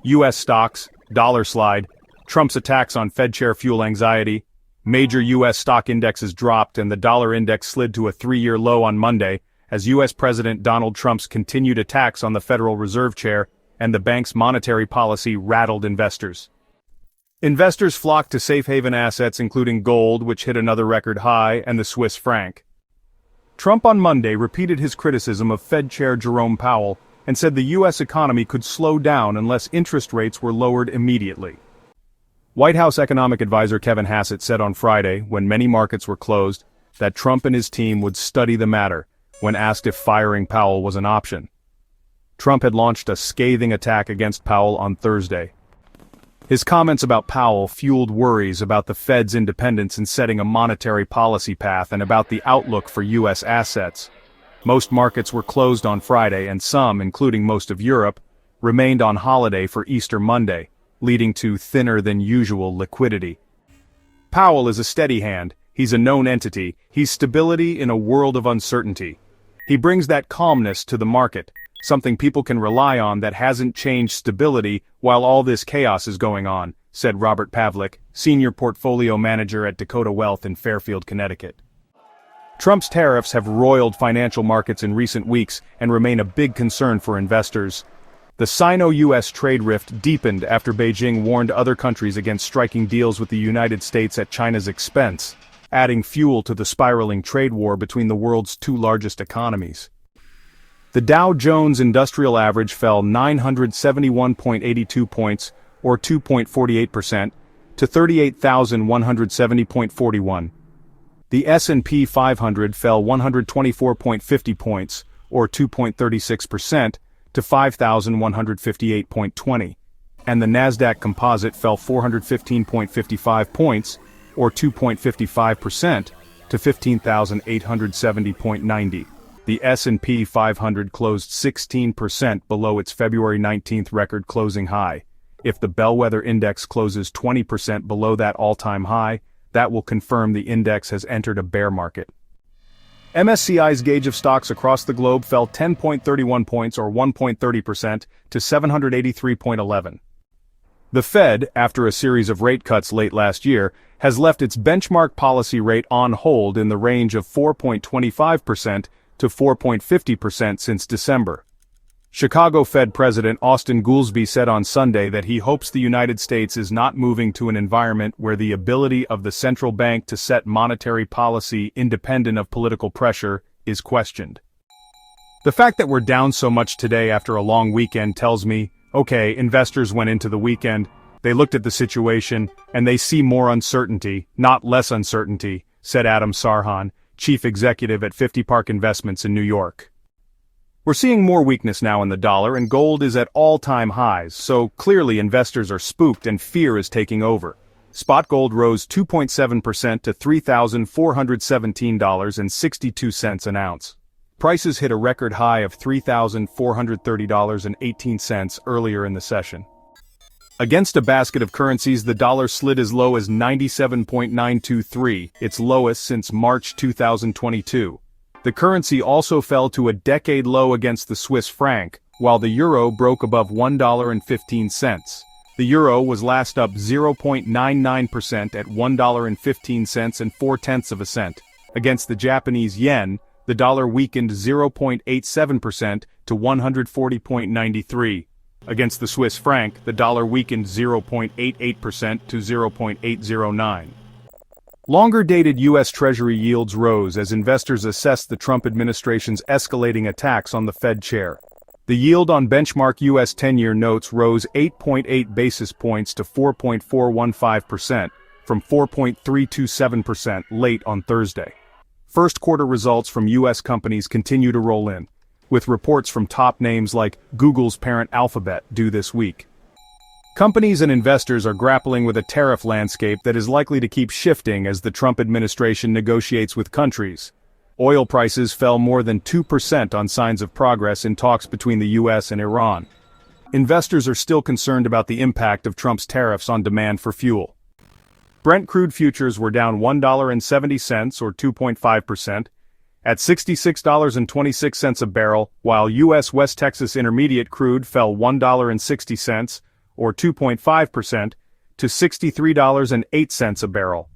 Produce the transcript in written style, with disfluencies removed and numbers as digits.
U.S. stocks, dollar slide, Trump's attacks on Fed chair fuel anxiety, major U.S. stock indexes dropped and the dollar index slid to a three-year low on Monday as U.S. President Donald Trump's continued attacks on the Federal Reserve chair and the bank's monetary policy rattled investors. Investors flocked to safe haven assets including gold, which hit another record high, and the Swiss franc. Trump on Monday repeated his criticism of Fed Chair Jerome Powell and said the U.S. economy could slow down unless interest rates were lowered immediately. White House economic advisor Kevin Hassett said on Friday, when many markets were closed, that Trump and his team would study the matter when asked if firing Powell was an option. Trump had launched a scathing attack against Powell on Thursday. His comments about Powell fueled worries about the Fed's independence in setting a monetary policy path and about the outlook for U.S. assets. Most markets were closed on Friday and some, including most of Europe, remained on holiday for Easter Monday, leading to thinner-than-usual liquidity. Powell is a steady hand, he's a known entity, he's stability in a world of uncertainty. He brings that calmness to the market, something people can rely on that hasn't changed stability while all this chaos is going on, said Robert Pavlik, senior portfolio manager at Dakota Wealth in Fairfield, Connecticut. Trump's tariffs have roiled financial markets in recent weeks and remain a big concern for investors. The Sino-U.S. trade rift deepened after Beijing warned other countries against striking deals with the United States at China's expense, adding fuel to the spiraling trade war between the world's two largest economies. The Dow Jones Industrial Average fell 971.82 points, or 2.48%, to 38,170.41. The S&P 500 fell 124.50 points, or 2.36%, to 5,158.20. And the Nasdaq Composite fell 415.55 points, or 2.55%, to 15,870.90. The S&P 500 closed 16% below its February 19 record closing high. If the bellwether index closes 20% below that all-time high, that will confirm the index has entered a bear market. MSCI's gauge of stocks across the globe fell 10.31 points or 1.30% to 783.11. The Fed, after a series of rate cuts late last year, has left its benchmark policy rate on hold in the range of 4.25% to 4.50% since December. Chicago Fed President Austin Goolsbee said on Sunday that he hopes the United States is not moving to an environment where the ability of the central bank to set monetary policy independent of political pressure is questioned. The fact that we're down so much today after a long weekend tells me, okay, investors went into the weekend, they looked at the situation, and they see more uncertainty, not less uncertainty, said Adam Sarhan, chief executive at 50 Park Investments in New York. We're seeing more weakness now in the dollar and gold is at all-time highs, so clearly investors are spooked and fear is taking over. Spot gold rose 2.7% to $3,417.62 an ounce. Prices hit a record high of $3,430.18 earlier in the session. Against a basket of currencies, the dollar slid as low as 97.923, its lowest since March 2022. The currency also fell to a decade low against the Swiss franc, while the euro broke above $1.15. The euro was last up 0.99% at $1.15 and 0.4 cents. Against the Japanese yen, the dollar weakened 0.87% to 140.93. Against the Swiss franc, the dollar weakened 0.88% to 0.809. Longer-dated U.S. Treasury yields rose as investors assessed the Trump administration's escalating attacks on the Fed chair. The yield on benchmark U.S. 10-year notes rose 8.8 basis points to 4.415%, from 4.327% late on Thursday. First-quarter results from U.S. companies continue to roll in, with reports from top names like Google's parent Alphabet due this week. Companies and investors are grappling with a tariff landscape that is likely to keep shifting as the Trump administration negotiates with countries. Oil prices fell more than 2% on signs of progress in talks between the U.S. and Iran. Investors are still concerned about the impact of Trump's tariffs on demand for fuel. Brent crude futures were down $1.70 or 2.5%, at $66.26 a barrel, while U.S. West Texas Intermediate crude fell $1.60 or 2.5%, to $63.08 a barrel.